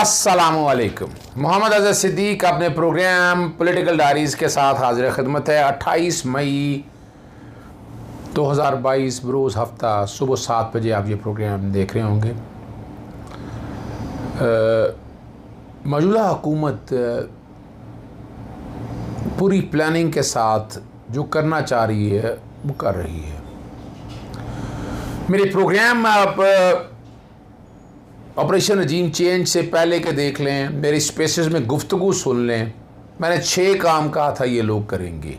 अस्सलामुअलैकुम। मोहम्मद अज़हर सिद्दीक अपने programme political diaries के साथ हाजिर खिदमत है। 28 मई 2022 बरोज़ हफ्ता सुबह 7 बजे आप ये प्रोग्राम देख रहे होंगे। मौजूदा हुकूमत पूरी प्लानिंग के साथ जो करना चाह रही है वो कर रही है। मेरे प्रोग्राम में आप ऑपरेशन रजीम चेंज से पहले के देख लें, मेरी स्पेसेस में गुफ्तगू सुन लें। मैंने 6 काम कहा था ये लोग करेंगे।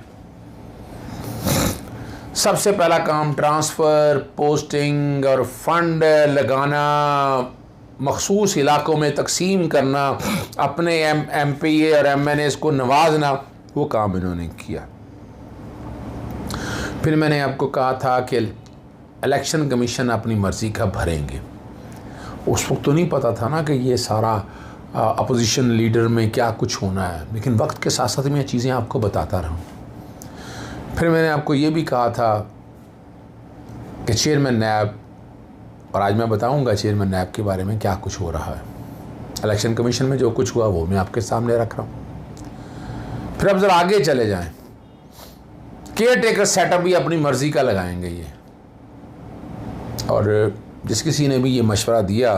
सबसे पहला काम ट्रांसफ़र, पोस्टिंग और फंड लगाना, मखसूस इलाकों में तकसीम करना, अपने MP और MNAs को नवाजना, वो काम इन्होंने किया। फिर मैंने आपको कहा था कि इलेक्शन कमीशन अपनी मर्ज़ी का भरेंगे। उस वक्त तो नहीं पता था ना कि ये सारा अपोजिशन लीडर में क्या कुछ होना है, लेकिन वक्त के साथ साथ मैं चीज़ें आपको बताता रहा हूँ। फिर मैंने आपको ये भी कहा था कि चेयरमैन नैब, और आज मैं बताऊँगा चेयरमैन नैब के बारे में क्या कुछ हो रहा है। इलेक्शन कमीशन में जो कुछ हुआ वो मैं आपके सामने रख रहा हूँ। फिर अब ज़रा आगे चले जाएँ। केयर टेकर सेटअप भी अपनी मर्ज़ी का लगाएंगे ये, और जिस किसी ने भी ये मशवरा दिया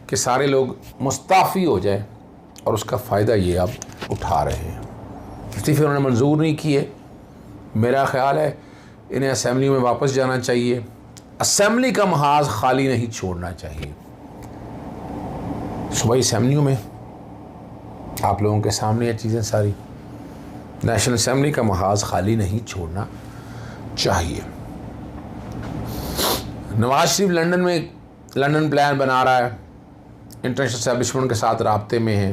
कि सारे लोग मुस्ताफ़ी हो जाए और उसका फ़ायदा ये अब उठा रहे हैं। इस्तीफ़े उन्होंने मंजूर नहीं किए। मेरा ख़्याल है इन्हें असेंबली में वापस जाना चाहिए। असेंबली का महाज खाली नहीं छोड़ना चाहिए। सुबह असेंबली में आप लोगों के सामने ये चीज़ें सारी, नेशनल असेंबली का महाज खाली नहीं छोड़ना चाहिए। नवाज शरीफ लंदन में लंदन प्लान बना रहा है, इंटरनेशनल एस्टेब्लिशमेंट के साथ राब्ते में है।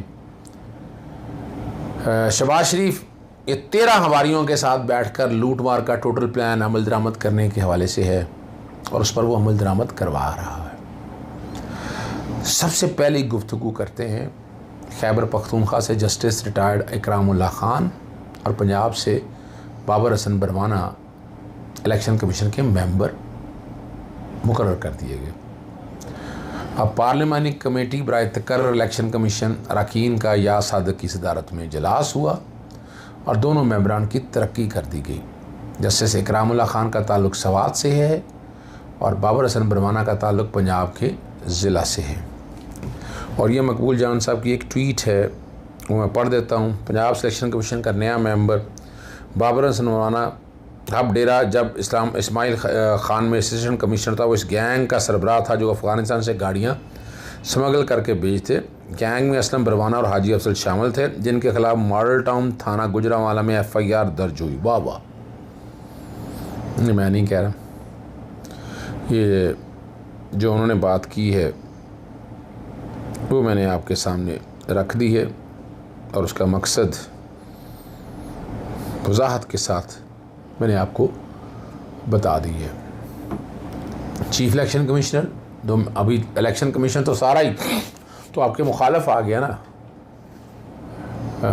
शहबाज शरीफ ये 13 हवारियों के साथ बैठकर लूट मार का टोटल प्लान अमल दरामद करने के हवाले से है और उस पर वो अमल दरामद करवा रहा है। सबसे पहले गुफ्तगू करते हैं खैबर पख्तूनख्वा से जस्टिस रिटायर्ड इकरामुल्लाह खान और पंजाब से बाबर हसन बरवाना इलेक्शन कमीशन के मेंबर मुकर्रर कर दिए गए। अब पार्लिमानी कमेटी बराए तकर्रर इलेक्शन कमीशन अरकान का या सादक की सदारत में इजलास हुआ और दोनों मेंबरान की तरक्की कर दी गई। जस्टिस इकरामुल्लाह खान का ताल्लुक़ सवात से है और बाबर हसन बरवाना का ताल्लुक़ पंजाब के ज़िला से है। और ये मकबूल जान साहब की एक ट्वीट है, वो मैं पढ़ देता हूँ। पंजाब सिलेक्शन कमीशन का नया मेंबर बाबर हसन बरवाना हब डेरा जब इस्माइल ख़ान में असिस्टेंट कमिश्नर था, वो इस गैंग का सरबराह था जो अफ़गानिस्तान से गाड़ियाँ स्मगल करके बेचते। गैंग में असलम बरवाना और हाजी अफसल शामिल थे, जिनके खिलाफ मॉडल टाउन थाना गुजरांवाला में FIR दर्ज हुई। वाह वाह, मैं नहीं कह रहा, ये जो उन्होंने बात की है वो मैंने आपके सामने रख दी है और उसका मकसद वजाहत के साथ मैंने आपको बता दी है। चीफ इलेक्शन कमिश्नर दो, अभी इलेक्शन कमीशन तो सारा ही तो आपके मुखालफ आ गया ना।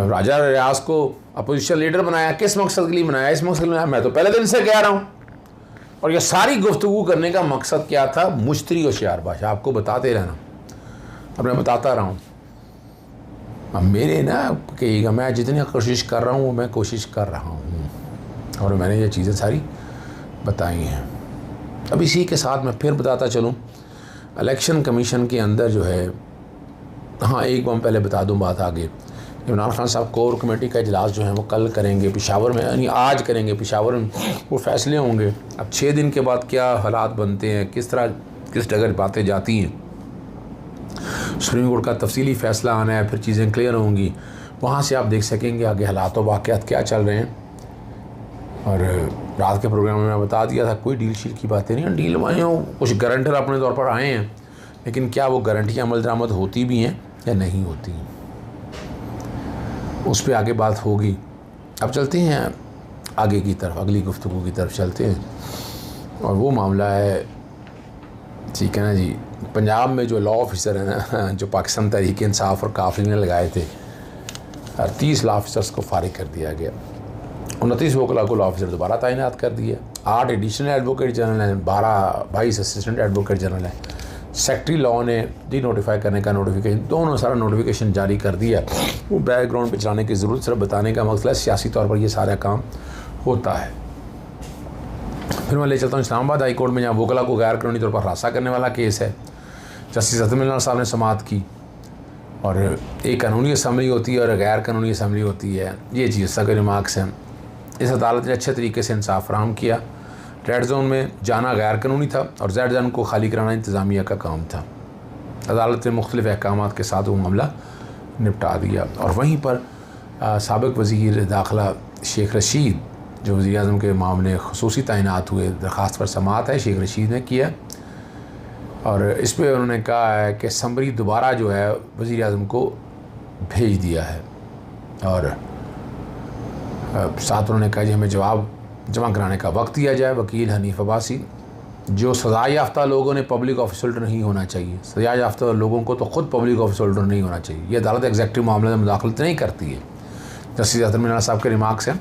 राजा रियाज को अपोजिशन लीडर बनाया, किस मकसद के लिए बनाया? इस मकसद के लिए मैं तो पहले दिन से कह रहा हूँ। और ये सारी गुफ्तगू करने का मकसद क्या था? मुश्तरी होशियार भाषा आपको बताते रहना। अब मैं बताता रहा हूँ। अब मेरे ना कहिएगा, मैं जितनी कोशिश कर रहा हूँ मैं कोशिश कर रहा हूँ और मैंने ये चीज़ें सारी बताई हैं। अब इसी के साथ मैं फिर बताता चलूँ, इलेक्शन कमीशन के अंदर जो है, हाँ एक बार पहले बता दूँ बात आगे। इमरान खान साहब कोर कमेटी का इजलास जो है वो कल करेंगे पेशावर में, यानी आज करेंगे पेशावर में। वो फैसले होंगे। अब 6 दिन के बाद क्या हालात बनते हैं, किस तरह किस जगह बातें जाती हैं, सुप्रीम कोर्ट का तफसीली फ़ैसला आना है, फिर चीज़ें क्लियर होंगी। वहाँ से आप देख सकेंगे आगे हालात व वाक़यात क्या चल रहे हैं। और रात के प्रोग्राम में मैं बता दिया था कोई डील शील की बातें नहीं। डील वाले कुछ गारंटर अपने तौर पर आए हैं, लेकिन क्या वो गारंटियाँ अमल दरामद होती भी हैं या नहीं होती हैं, उस पर आगे बात होगी। अब चलते हैं आगे की तरफ, अगली गुफ्तगू की तरफ चलते हैं। और वो मामला है, ठीक है ना जी, पंजाब में जो लॉ ऑफिसर है ना, जो पाकिस्तान तहरीक इंसाफ और काफिले ने लगाए थे, 30 लॉ ऑफिसर्स को फारिग कर दिया गया। 29 वकला को लॉ ऑफिसर दोबारा तैनात कर दिए। 8 एडिशनल एडवोकेट जनरल हैं, 22 असिस्टेंट एडवोकेट जनरल हैं, सेक्रेटरी लॉ ने डी नोटिफाई करने का नोटिफिकेशन, दोनों सारा नोटिफिकेशन जारी कर दिया। वो बैकग्राउंड पे चलाने की ज़रूरत, सिर्फ बताने का मकसद है सियासी तौर पर ये सारा काम होता है। फिर मैं ले चलता हूँ इस्लामाबाद हाई कोर्ट में, जहाँ वकला को गैर कानूनी तौर पर हरासा करने वाला केस है। जस्टिस अतम मिनार साहब ने समाअत की, और एक कानूनी असम्बली होती है और गैर कानूनी असम्बली होती है। ये चीज़ सब के रिमार्क्स हैं। इस अदालत ने अच्छे तरीके से इंसाफ फराहम किया। रेड जोन में जाना गैर कानूनी था और जेड जोन को खाली कराना इंतज़ामिया का काम था। अदालत ने मुख्तलिफ अहकामात के साथ वो मामला निपटा दिया। और वहीं पर साबिक़ वज़ीर दाखिला शेख रशीद, जो वज़ीर आज़म के मामले ख़ुसूसी तैनात हुए, दरख्वास्त पर समाअत है, शेख रशीद ने किया। और इस पर उन्होंने कहा है कि समरी दोबारा जो है वज़ीर आज़म को भेज दिया है, और साथ उन्होंने कहा कि हमें जवाब जमा कराने का वक्त दिया जाए। वकील हनीफ अब्बासी, जो सज़ा याफ्ता लोगों ने पब्लिक ऑफिस होल्डर नहीं होना चाहिए, सज़ा याफ्ता लोगों को तो ख़ुद पब्लिक ऑफिस होल्डर नहीं होना चाहिए। ये अदालत एग्जेक्टिव मामले में मुदाखलत नहीं करती है। जस्टिस अतम मिनार साहब के रिमार्क्स हैं।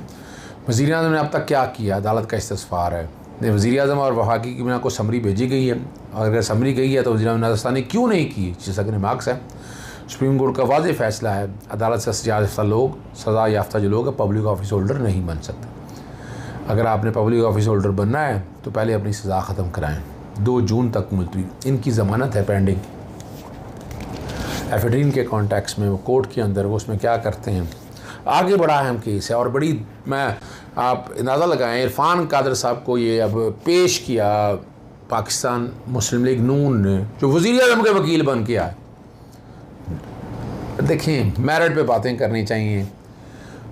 वज़ीर आज़म ने अब तक क्या किया, अदालत का इस्तिग़फ़ार है। वज़ीर आज़म और वफाकी की बिना को समरी भेजी गई है, और अगर समरी गई है तो वज़ीर आज़म ने क्यों नहीं की, जैसा कि रिमार्क्स है। सुप्रीम कोर्ट का वाज़ेह फ़ैसला है, अदालत से सज़ा याफ्ता लोग, सज़ा याफ्ता जो लोग हैं, पब्लिक ऑफिस होल्डर नहीं बन सकते। अगर आपने पब्लिक ऑफिस होल्डर बनना है तो पहले अपनी सज़ा ख़त्म कराएँ। 2 जून तक मुलतवी इनकी ज़मानत है पेंडिंग। एफेड्रीन के कॉन्टेक्स्ट में वो कोर्ट के अंदर वो उसमें क्या करते हैं, आगे बड़ा अहम केस है। और बड़ी, मैं आप अंदाज़ा लगाएं, इरफान कादर साहब को ये अब पेश किया पाकिस्तान मुस्लिम लीग नून ने, जो वज़ीर आज़म के वकील बन के आए। देखें, मेरिट पे बातें करनी चाहिए।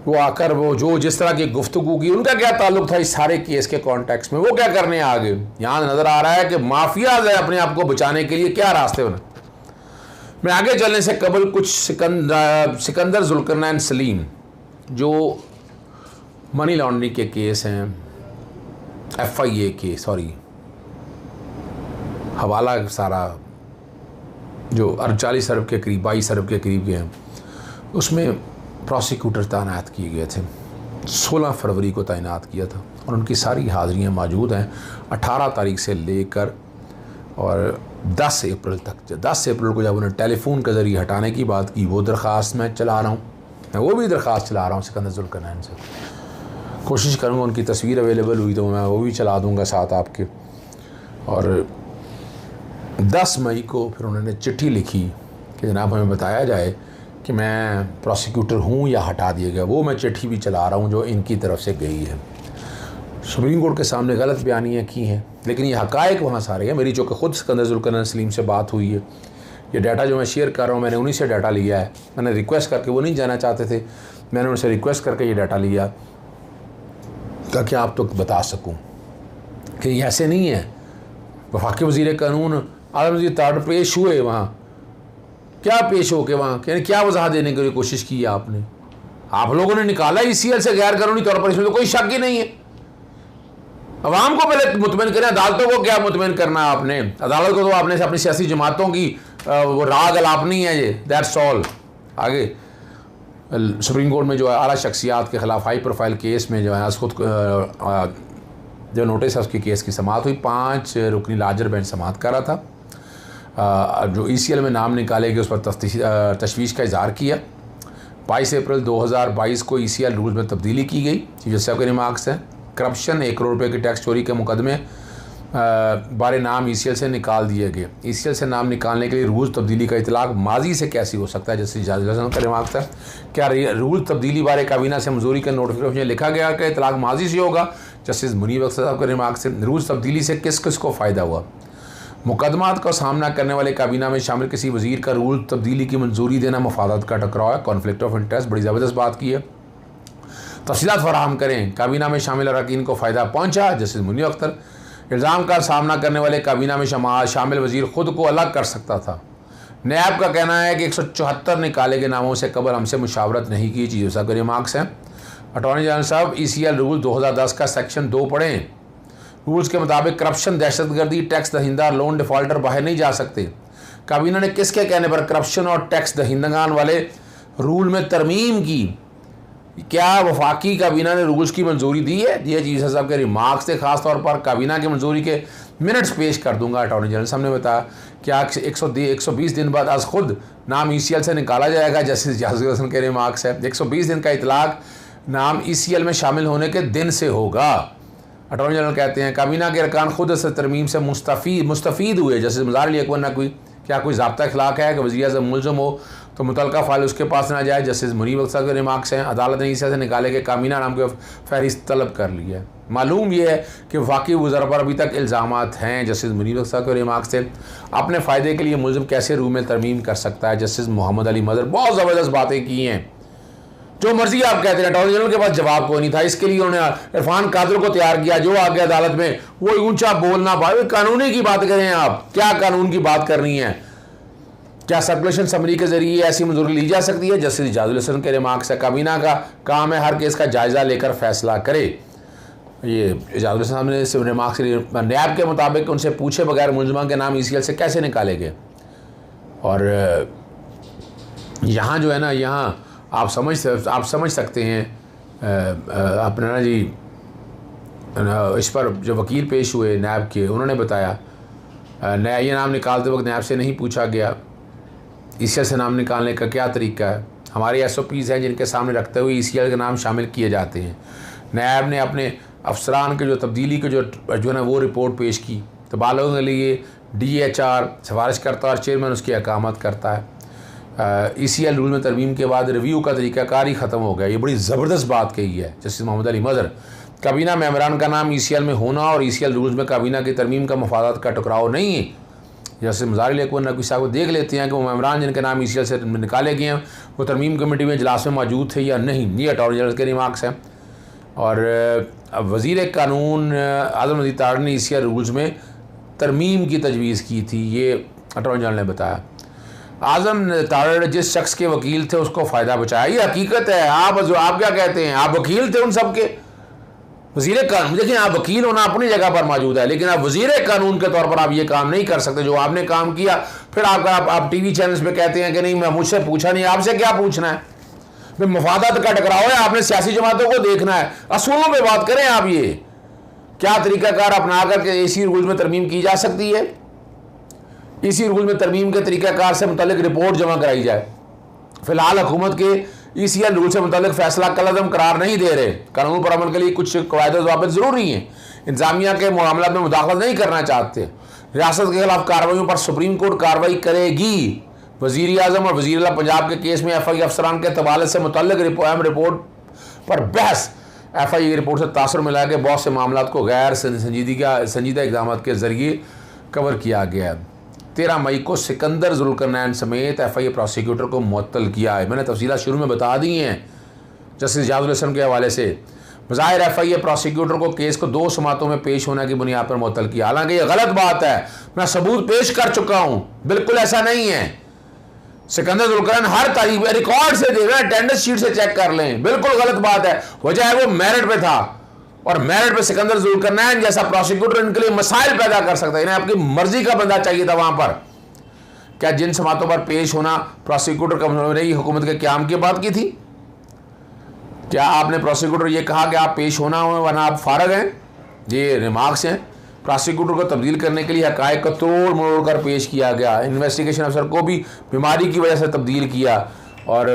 वो आकर वो जो जिस तरह की गुफ्तगू की, उनका क्या ताल्लुक था इस सारे केस के कॉन्टेक्स्ट में, वो क्या करने आ गए। यहाँ नज़र आ रहा है कि माफियाज है अपने आप को बचाने के लिए क्या रास्ते बना। मैं आगे चलने से कबल कुछ सिकंदर जुल्करनैन सलीम, जो मनी लॉन्ड्रिंग के केस हैं, FIA के, सॉरी हवाला सारा जो 40 अरब के करीब, 22 अरब के करीब के हैं, उसमें प्रोसिक्यूटर तैनात किए गए थे। 16 फरवरी को तैनात किया था, और उनकी सारी हाज़िरियाँ मौजूद हैं 18 तारीख से लेकर और 10 अप्रैल तक। 10 अप्रैल को जब उन्हें टेलीफोन के ज़रिए हटाने की बात की, वो दरख्वास्त मैं चला रहा हूँ, मैं वो भी दरख्वास्त चला रहा हूँ सिकंदर जुल्करनैन से। कोशिश करूँगा उनकी तस्वीर अवेलेबल हुई तो मैं वो भी चला दूँगा साथ आपके। और 10 मई को फिर उन्होंने चिट्ठी लिखी कि जनाब हमें बताया जाए कि मैं प्रोसिक्यूटर हूँ या हटा दिया गया। वो मैं चिट्ठी भी चला रहा हूँ जो इनकी तरफ से गई है। सुप्रीम कोर्ट के सामने गलत बयानियाँ की हैं, लेकिन ये हक़ाइक़ वहाँ सारे हैं। मेरी चूँकि ख़ुद सिकंदर जुल्करनैन सलीम से बात हुई है, ये डाटा जो मैं शेयर कर रहा हूँ मैंने उन्हीं से डाटा लिया है। मैंने रिक्वेस्ट करके, वो नहीं जाना चाहते थे, मैंने उनसे रिक्वेस्ट करके ये डाटा लिया ताकि आप तो बता सकूँ कि ये ऐसे नहीं है। वफाकी वज़ीर कानून आलम वज़ीर ताड़ पेश हुए, वहाँ क्या पेश हो के वहाँ क्या वजाहत देने के लिए कोशिश की है आपने? आप लोगों ने निकाला ECL से गैर कानूनी तौर पर, इसमें तो कोई शक ही नहीं है। अवाम को पहले मुतमईन करें, अदालतों को क्या मुतमईन करना है आपने? अदालत को तो आपने अपनी सियासी जमातों की वो राग अलापनी है, ये दैट्स ऑल। आगे सुप्रीम कोर्ट में जो है आला शख्सियात के ख़िलाफ़ हाई प्रोफाइल केस में जो है खुद जो नोटिस है उसकी केस की समाअत हुई। 5 रुकनी लार्जर बेंच समाअत कर रहा था। जो ECL में नाम निकाले गए उस पर तशवीश का इजहार किया। 22 अप्रैल 2022 को ECL रूल में तब्दीली की गई। चीफ जस्टिस साहब के रिमार्क्स हैं। करप्शन 1 करोड़ रुपये की टैक्स चोरी के मुकदमे बारे नाम ECL से निकाल दिए गए। ECL से नाम निकालने के लिए रूल्स तब्दीली का इतलाक़ माजी से कैसे हो सकता है? जैसे जज का रिमार्क्स है, क्या रूल तब्दीली बारे काबीना से मंजूरी का नोटिफिकेशन लिखा गया कि इतलाक़ माजी से होगा? जस्टिस मुनीब अख्तर साहब के रिमार्क्स से, रूल्स तब्दीली से किस किस को फ़ायदा हुआ? मुकदमात का सामना करने वाले काबीना में शामिल किसी वज़ीर का रूल तब्दीली की मंजूरी देना मफादात का टकराव है, कॉन्फ्लिक्ट ऑफ इंटरेस्ट। बड़ी ज़बरदस्त बात की है। तफसीलात फराहम करें, काबीना में शामिल अरकान को फ़ायदा पहुँचा। जस्टिस मुनीब अख्तर, इल्ज़ाम का सामना करने वाले काबीना में शामिल वज़ीर ख़ुद को अलग कर सकता था। नैब का कहना है कि 174 निकाले गए नामों से कबल हमसे मुशावरत नहीं की। चीफ साहब के रिमार्क्स हैं। अटॉर्नी जनरल साहब, ECL रूल 2010 का सेक्शन 2 पढ़ें। रूल्स के मुताबिक करप्शन, दहशतगर्दी, टैक्स दहिंदा, लोन डिफ़ॉल्टर बाहर नहीं जा सकते। काबीना ने किसके कहने पर करप्शन और टैक्स दहिंदगान वाले रूल में तरमीम की? क्या वफाकी काबीना ने रूल्स की मंजूरी दी है? ये चीफ साहब के रिमार्क्स थे, खासतौर पर काबीना की मंजूरी के मिनट्स पेश कर दूंगा अटॉर्नी जनरल साहब ने बताया। क्या 120 दिन बाद आज खुद नाम ECL से निकाला जाएगा? जस्टिस जाजुल हसन के रिमार्क्स है। 120 दिन का इतलाक नाम ECL में शामिल होने के दिन से होगा। अटॉर्नी जनरल कहते हैं काबीना के अरकान खुद इस तरमीम से मुस्तफ़ीद हुए। जस्टिस मज़ार अली अकबर ना क्या कोई ज़ाब्ता अखलाक है कि वज़ीर-ए-आज़म मुलज़म हो तो मुतलका फाइल उसके पास ना जाए? जस्टिस मुनीब अख्तर के रिमार्क्स हैं। अदालत ने ECL से निकाले के काबीना नाम की फहरिस्त तलब कर ली है। मालूम यह है कि वफाकी वज़रा पर अभी तक इल्ज़ामात हैं। जस्टिस मुनीब अख्तर के रिमार्क्स थे। अपने फ़ायदे के लिए मुलज़म कैसे रूल में तरमीम कर सकता है? जस्टिस मोहम्मद अली मज़हर बहुत ज़बरदस्त बातें की हैं। जो मर्जी आप कहते हैं, अटॉर्नी जनरल के पास जवाब कोई नहीं था, इसके लिए उन्होंने इरफान कादिर को तैयार किया जो आगे अदालत में वो ऊंचा बोलना पाए। कानूनी की बात करें, आप क्या कानून की बात करनी है? क्या सर्कुलेशन समरी के जरिए ऐसी मंजूरी ली जा सकती है? जस्टिस जाजुल हसन के रिमार्क्स है काबीना का काम है हर केस का जायजा लेकर फैसला करे। ये जाजुल हसन ने रिमार्क्स नैब के मुताबिक उनसे पूछे बगैर मुलजमान के नाम ECL से कैसे निकाले गए। और यहाँ जो है ना, यहाँ आप समझ सकते हैं अपना ना जी, इस पर जो वकील पेश हुए नैब के, उन्होंने बताया ये नाम निकालते वक्त नैब से नहीं पूछा गया ECL से नाम निकालने का क्या तरीका है। हमारे SOPs हैं जिनके सामने रखते हुए ECL के नाम शामिल किए जाते हैं। नैब ने अपने अफसरान के जो तब्दीली के जो है ना वो रिपोर्ट पेश की। तो बालों के लिए DHR सिफारिश करता है और चेयरमैन उसकी अकामत करता है। ECL रूल में तरमीम के बाद रिव्यू का तरीक़ाकार ही ख़त्म हो गया। ये बड़ी ज़बरदस्त बात कही है जस्टिस मोहम्मद अली मज़हर। काबीना मेंबरान का नाम ECL में होना और ECL रूल्स में काबीना की तरमीम का मफादात का टकराव नहीं है। जैसे मज़ार अली अकबर नकवी साहब को देख लेते हैं कि वो मेंबरान जिनके नाम ECL से निकाले गए हैं वो तरमीम कमेटी में इजलास में मौजूद थे या नहीं। ये अटॉर्नी जनरल के रिमार्क्स हैं। और वज़ीर कानून आज़म नज़ीर तारड़ ने ECL रूल्स में तरमीम की तजवीज़ की थी, ये अटॉर्नी जनरल ने बताया। आज़म तारड़ जिस शख्स के वकील थे उसको फ़ायदा बचाया, ये हकीकत है। आप क्या कहते हैं? आप वकील थे उन सब के। वज़ीर कानून, देखिए आप वकील होना अपनी जगह पर मौजूद है, लेकिन आप वज़ीर कानून के तौर पर आप ये काम नहीं कर सकते जो आपने काम किया। फिर आप TV चैनल्स पे कहते हैं कि नहीं मैं मुझसे पूछा नहीं। आपसे क्या पूछना है? फिर मफादात का टकराव है, आपने सियासी जमातों को देखना है। असूलों पे बात करें आप। ये क्या तरीक़ाकार अपना करके EC रूल में तरमीम की जा सकती है? EC रूल में तरमीम के तरीक़ाकार से मुतल्लिक रिपोर्ट जमा कराई जाए। फ़िलहाल हुकूमत के ECL रूल से मुतालिक फैसला कलअदम करार नहीं दे रहे। कानून पर अमल के लिए कुछ कवायद ज़वाबित ज़रूरी हैं। इंतज़ामिया के मामलों में मुदाखलत नहीं करना चाहते। रियासत के खिलाफ कार्रवाइयों पर सुप्रीम कोर्ट कार्रवाई करेगी। वज़ीर आज़म और वज़ीर आला पंजाब के केस में FIA अफसरान के तबादले से मुतल्लिक रिपोर्ट पर बहस। FIA रिपोर्ट से तासुर मिला कि बहुत से मामलों को गैर संजीदा इक़दाम के ज़रिए कवर किया गया। 13 मई को सिकंदर ज़ुल्करनैन समेत FIA प्रोसिक्यूटर को मुअत्तल किया है। मैंने तफसीलात शुरू में बता दी हैं जस्टिस जाजुल हसन के हवाले से। बज़ाहिर FIA प्रोसिक्यूटर को केस को 2 समातों में पेश होने की बुनियाद पर मुअत्तल किया। हालांकि ये गलत बात है, मैं सबूत पेश कर चुका हूँ, बिल्कुल ऐसा नहीं है। सिकंदर ज़ुल्करनैन हर तारीख में रिकॉर्ड से दे रहे हैं, अटेंडेंस शीट से चेक कर लें, बिल्कुल गलत बात है। वजह है वो मेरिट पे था और मेरिट पे सिकंदर ज़ुल्करनैन जैसा प्रोसिक्यूटर इनके लिए मसाइल पैदा कर सकता है। इन्हें आपकी मर्जी का बंदा चाहिए था वहां पर। क्या जिन समातों पर पेश होना प्रोसिक्यूटर का हुकूमत के क़याम की बात की थी? क्या आपने प्रोसिक्यूटर ये कहा कि आप पेश होना हो वरना आप फारग हैं? ये रिमार्क्स हैं। प्रोसिक्यूटर को तब्दील करने के लिए हक़ाइक़ को तोड़ मरोड़ कर पेश किया गया। इन्वेस्टिगेशन अफसर को भी बीमारी की वजह से तब्दील किया और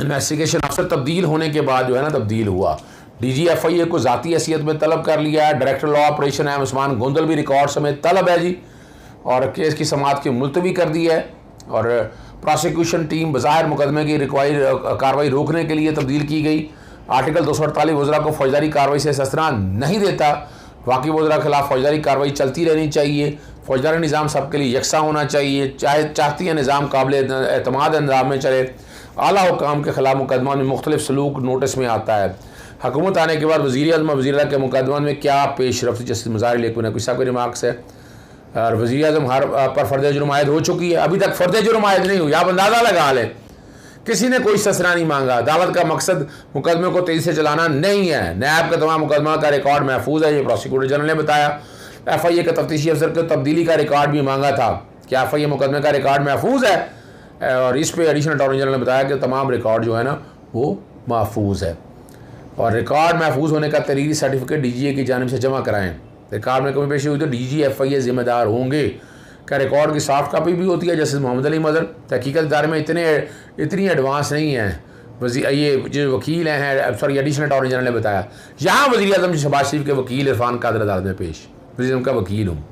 इन्वेस्टिगेशन अफसर तब्दील होने के बाद जो है ना तब्दील हुआ। DG FIA को ज़ाती हैसियत में तलब कर लिया है। डायरेक्टर लॉ ऑपरेशन है उस्मान गोंदल भी रिकॉर्ड समेत तलब है जी, और केस की समाअत की मुलतवी कर दी है। और प्रोसिक्यूशन टीम बज़ाहिर मुकदमे की कार्रवाई रोकने के लिए तब्दील की गई। आर्टिकल 248 वज़रा को फौजदारी कार्रवाई से इस्तिस्ना नहीं देता। वाक़ई वज़रा के खिलाफ फौजदारी कार्रवाई चलती रहनी चाहिए। फौजदारी निज़ाम सबके लिए यकसा होना चाहिए। चाहती है निज़ाम काबिल एतमाद अंदाज में चले। आला हुकाम के खिलाफ मुकदमा में मुख्तलिफ सलूक नोटिस में आता है। हुकूमत आने के बाद वज़ीर-ए-आज़म और वज़ीर-ए-आला के मुकदमा में क्या पेश रफ्त? जस्टिस मज़ार अली अकबर नकवी साहब के रिमार्क्स है। और वज़ीर-ए-आज़म हर पर फ़र्द जुर्म आयद हो चुकी है, अभी तक फ़र्द जुर्म आयद नहीं हुई। आप अंदाज़ा लगा लें, किसी ने कोई इस्तिस्ना नहीं मांगा। अदालत का मकसद मुकदमे को तेज़ी से चलाना नहीं है। नैब का तमाम मुकदमा का रिकॉर्ड महफूज है, ये प्रोसिक्यूटर जनरल ने बताया। FIA के तफ्तीशी अफसर को तब्दीली का रिकॉर्ड भी मांगा था। क्या FIA मुकदमे का रिकॉर्ड महफूज है? और इस पर एडिशनल अटॉर्नी जनरल ने बताया कि तमाम रिकॉर्ड जो है ना वो महफूज है। और रिकॉर्ड महफूज होने का तहरीरी सर्टिफिकेट DGA की जानिब से जमा कराएँ। रिकॉर्ड में कमी पेशी हुई तो DGFIA ज़िम्मेदार होंगे। क्या रिकॉर्ड की सॉफ्ट कापी भी होती है? जस्टिस मोहम्मद अली मदर तहकीकत इदारे में इतनी एडवांस नहीं है। ये जो वकील हैं, सॉरी एडिशनल अटॉर्नी जनरल ने बताया, यहाँ वज़ीर आज़म शहबाज शरीफ के वकील इरफान कादर अदालत में पेश, वज़ीर आज़म का वकील हूँ।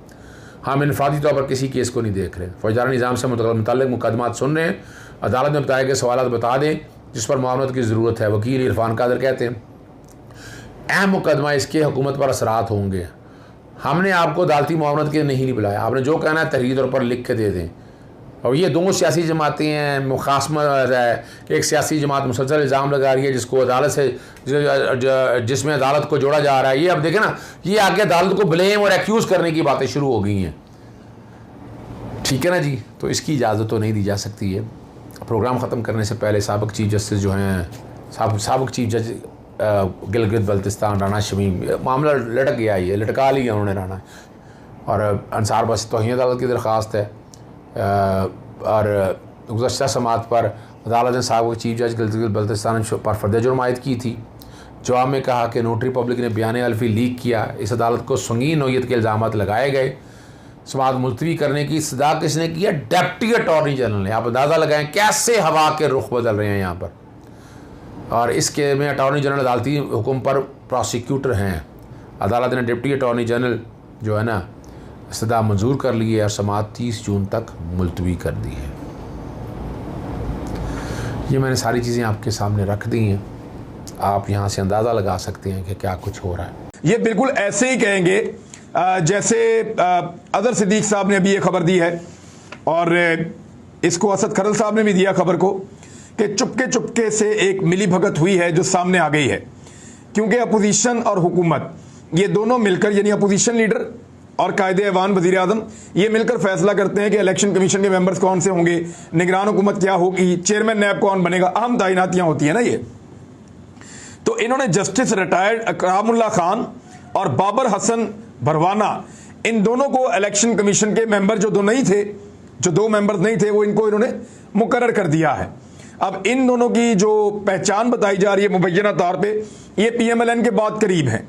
हम इनफरादी तौर पर किसी केस को नहीं देख रहे, फौजदारी निज़ाम से मुतल्लिक़ मुकदमात सुन रहे हैं। अदालत में बताया गए सवाल बता दें जिस पर मामलत की ज़रूरत है। वकील इरफान कादर कहते हैं अहम मुकदमा इसके हुकूमत पर असरात होंगे। हमने आपको अदालती मामलत के नहीं बुलाया, आपने जो कहना है तहरीरी तौर पर लिख के दे दें। और ये दोनों सियासी जमातें हैं, मुखासमा है कि एक सियासी जमात मुसलसल इल्ज़ाम लगा रही है जिसको अदालत से जिसमें अदालत को जोड़ा जा रहा है। ये अब देखें ना, ये आगे अदालत को ब्लेम और एक्यूज़ करने की बातें शुरू हो गई हैं। ठीक है ना जी, तो इसकी इजाज़त तो नहीं दी जा सकती है। प्रोग्राम ख़त्म करने से पहले साबिक़ चीफ जस्टिस जो हैं, साबिक़ चीफ जज गिलगित बल्तिस्तान राना शमीम, मामला लटक गया, ये लटका लिया उन्होंने राना, और अंसार बस तौहीन अदालत की दरख्वास्त है। और गुज़श्ता समात पर अदालत ने साबिक़ चीफ जज गिलगित बल्तिस्तान पर फर्द जुर्म आयद की थी। जवाब में कहा कि नोटरी पब्लिक ने बयान अल्फी लीक किया, इस अदालत को संगीन नौयत के इल्ज़ाम लगाए गए। समात मुलतवी करने की सदा किसने किया? डिप्टी अटॉर्नी जनरल ने। आप अंदाज़ा लगाएं कैसे हवा के रुख बदल रहे हैं यहाँ पर। और इसके में अटॉर्नी जनरल अदालती हुक्म पर प्रोसिक्यूटर हैं। अदालत ने डिप्टी अटॉर्नी जनरल जो है ना सदा मंजूर कर ली है और समात 30 जून तक मुलतवी कर दी है। ये मैंने सारी चीज़ें आपके सामने रख दी हैं, आप यहाँ से अंदाज़ा लगा सकते हैं कि क्या कुछ हो रहा है। ये बिल्कुल ऐसे ही कहेंगे जैसे अदर सिद्दीक साहब ने अभी ये खबर दी है, और इसको असद खरल साहब ने भी दिया खबर को, कि चुपके चुपके से एक मिली भगत हुई है जो सामने आ गई है। क्योंकि अपोजिशन और हुकूमत ये दोनों मिलकर, यानी अपोजिशन लीडर और कायदे ऐवान वज़ीर आज़म, ये मिलकर फैसला करते हैं कि इलेक्शन कमीशन के मेंबर्स कौन से होंगे, निगरान हुकूमत क्या होगी, चेयरमैन नैब कौन बनेगा, अहम तैनातियाँ होती हैं ना ये। तो इन्होंने जस्टिस रिटायर्ड अकरामुल्लाह खान और बाबर हसन भरवाना, इन दोनों को इलेक्शन कमीशन के मेंबर जो दो मेंबर्स नहीं थे, वो इनको इन्होंने मुकर्रर कर दिया है। अब इन दोनों की जो पहचान बताई जा रही है मुबैना तौर पे, ये PMLN के बहुत करीब हैं,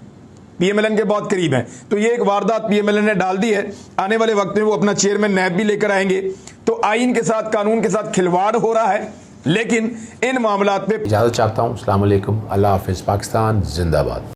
PMLN के बहुत करीब हैं। तो ये एक वारदात PMLN ने डाल दी है। आने वाले वक्त में वो अपना चेयरमैन नैब भी लेकर आएंगे। तो आइन के साथ, कानून के साथ खिलवाड़ हो रहा है, लेकिन इन मामलात पे इजाज़त चाहता हूँ। अस्सलाम वालेकुम, अल्लाह हाफ़िज़, पाकिस्तान जिंदाबाद।